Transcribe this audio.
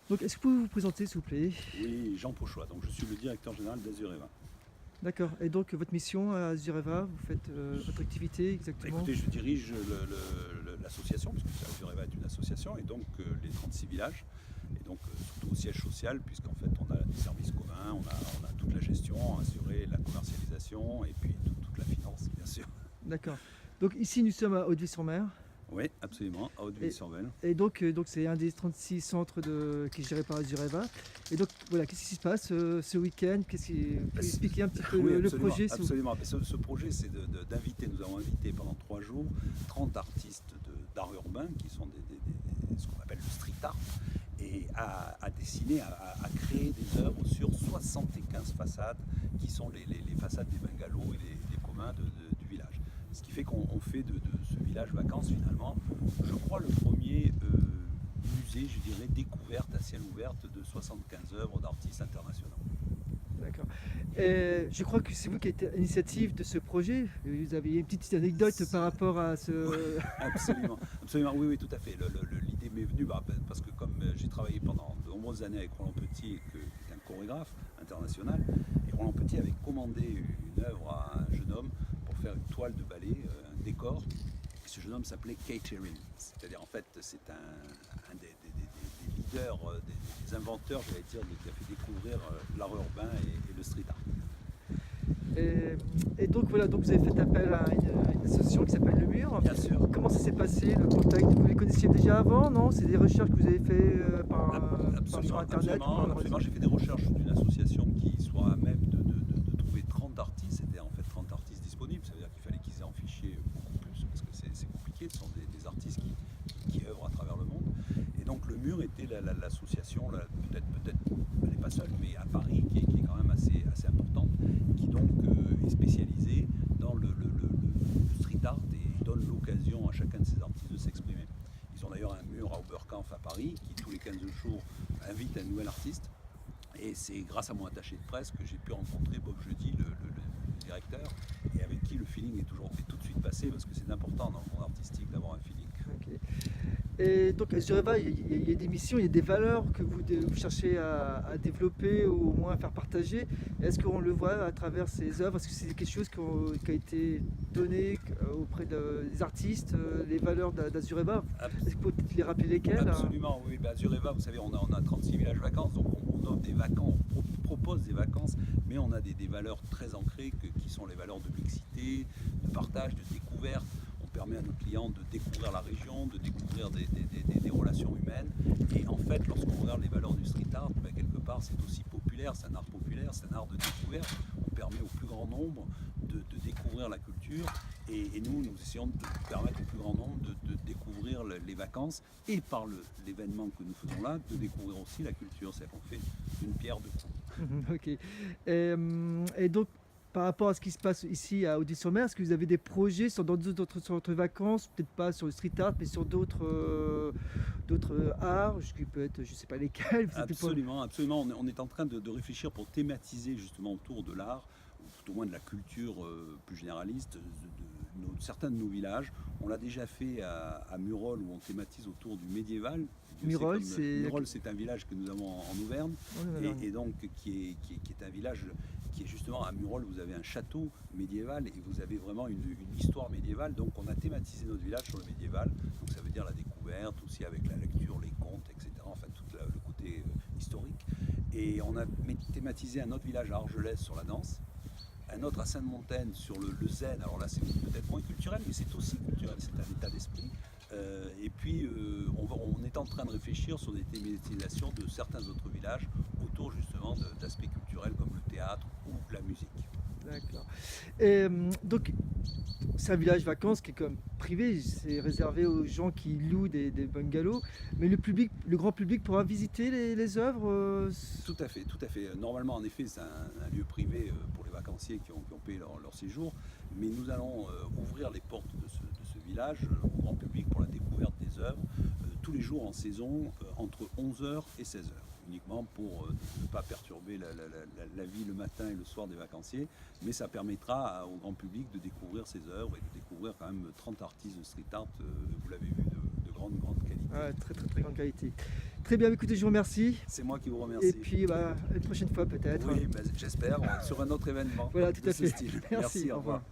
Donc, est-ce que vous pouvez vous présenter, s'il vous plaît? Oui, Jean Pauchois, donc je suis le directeur général d'Azureva. D'accord. Et donc, votre mission à Azureva, vous faites votre activité Bah, exactement? écoutez, je dirige l'association, puisque Azureva est une association, et donc les 36 villages, et donc surtout au siège social, puisqu'en fait on a des services communs, on a toute la gestion, assurer la commercialisation, et puis toute la finance, bien sûr. D'accord. Donc, ici, nous sommes à Hauteville-sur-Mer. Oui, absolument, à Et, Hauteville-sur-Vesle. et donc, c'est un des 36 centres qui est géré par Azureva. Et donc, voilà, qu'est-ce qui se passe ce week-end? Vous Bah, pouvez expliquer un petit peu oui, le absolument, projet, s'il vous plaît? absolument. Mais ce projet, c'est d'inviter, nous avons invité pendant 3 jours 30 artistes d'art urbain qui sont ce qu'on appelle le street art, et à dessiner, à créer des œuvres sur 75 façades qui sont les façades des bungalows et des communs du village. Ce qui fait qu'on fait de ce village vacances finalement, je crois, le premier musée, je dirais, découverte à ciel ouvert de 75 œuvres d'artistes internationaux. D'accord. Et je crois que c'est vous qui êtes à l'initiative de ce projet. Vous avez une petite anecdote par rapport à ce. Absolument, absolument, oui, oui, tout à fait. L'idée m'est venue parce que comme j'ai travaillé pendant de nombreuses années avec Roland Petit, qui est un chorégraphe international, et Roland Petit avait commandé une œuvre à un jeune homme pour faire une toile de ballet, un décor. Et ce jeune homme s'appelait Catering, c'est-à-dire en fait c'est un des leaders, des inventeurs, j'allais dire, qui a fait découvrir l'art urbain et le street art. Et donc voilà, donc vous avez fait appel à une association qui s'appelle Le Mur. Bien sûr. Comment ça s'est passé le contact? Vous les connaissiez déjà avant, non? C'est des recherches que vous avez fait sur Absolument, internet ou absolument, par le absolument. réseau? J'ai fait des recherches d'une association qui soit à même de trouver 30 artistes. C'était en fait 30 artistes disponibles. Ça veut dire qu'il fallait qu'ils aient en fichier beaucoup plus, parce que c'est compliqué. Ce sont des artistes qui œuvrent à travers le monde. Et donc le Mur était l'association, peut-être, elle n'est pas seule, mais à Paris, qui est quand même assez importante, qui donc est spécialisée dans le street art et donne l'occasion à chacun de ces artistes de s'exprimer. Ils ont d'ailleurs un mur à Oberkampf à Paris qui, tous les 15 jours, invite un nouvel artiste. Et c'est grâce à mon attaché de presse que j'ai pu rencontrer Bob Jeudi, le directeur, et avec qui le feeling est tout de suite passé, parce que c'est important dans le monde artistique d'avoir un feeling. Ok. Et donc à Zureva, il y a des missions, il y a des valeurs que vous cherchez à développer ou au moins à faire partager. Est-ce qu'on le voit à travers ces œuvres? Est-ce que c'est quelque chose qui a été donné auprès des artistes, les valeurs d'Azureva? Est-ce que vous pouvez peut-être les rappeler lesquelles? Absolument, oui. Ben, Azureva, vous savez, on a 36 villages vacances, donc on offre des vacances, on propose des vacances, mais on a des valeurs très ancrées qui sont les valeurs de mixité, de partage, de découverte. On permet à nos clients de découvrir la région, de découvrir des relations humaines. Et en fait, lorsqu'on regarde les valeurs du street art, ben, quelque part, c'est aussi populaire, c'est un art populaire, c'est un art de découverte. On permet au plus grand nombre de découvrir la culture. Et nous essayons de permettre au plus grand nombre de découvrir les vacances et par l'événement que nous faisons là, de découvrir aussi la culture. C'est-à-dire qu'on fait une pierre deux coups. Ok. Et donc, par rapport à ce qui se passe ici à Audis-sur-Mer, est-ce que vous avez des projets dans d'autres centres de vacances, peut-être pas sur le street art, mais sur d'autres arts, ce qui peut être, je sais pas lesquels, vous êtes pas. Absolument, absolument. On est en train de réfléchir pour thématiser justement autour de l'art, ou tout au moins de la culture plus généraliste, certains de nos villages. On l'a déjà fait à Murol, où on thématise autour du médiéval. Murol, c'est. Murol, c'est un village que nous avons en Auvergne, et donc qui est un village qui est justement à Murol. Vous avez un château médiéval et vous avez vraiment une histoire médiévale. Donc on a thématisé notre village sur le médiéval. Donc ça veut dire la découverte aussi avec la lecture, les contes, etc. Enfin tout le côté historique. Et on a thématisé un autre village à Argelès sur la danse, un autre à Sainte-Montaine sur le zen. Alors là, c'est peut-être moins culturel, mais c'est aussi culturel, c'est un état d'esprit. Et puis, on est en train de réfléchir sur des thématisations de certains autres villages autour justement d'aspects culturels comme le théâtre ou la musique. D'accord. Et donc, c'est un village vacances qui est comme privé, c'est réservé aux gens qui louent des bungalows, mais le grand public pourra visiter les œuvres. Tout à fait, tout à fait. Normalement, en effet, c'est un lieu privé pour les vacanciers qui ont payé leur séjour, mais nous allons ouvrir les portes de ce village au grand public pour la découverte des œuvres tous les jours en saison entre 11h et 16h, uniquement pour ne pas perturber la vie le matin et le soir des vacanciers, mais ça permettra au grand public de découvrir ces œuvres et de découvrir quand même 30 artistes de street art, vous l'avez vu, de grande, grande qualité. Ah, très très très grande qualité. Très bien, écoutez, je vous remercie. C'est moi qui vous remercie. Et puis une prochaine fois peut-être. Oui, ben, j'espère, sur un autre événement Voilà, tout de à ce fait. style. Merci, au revoir.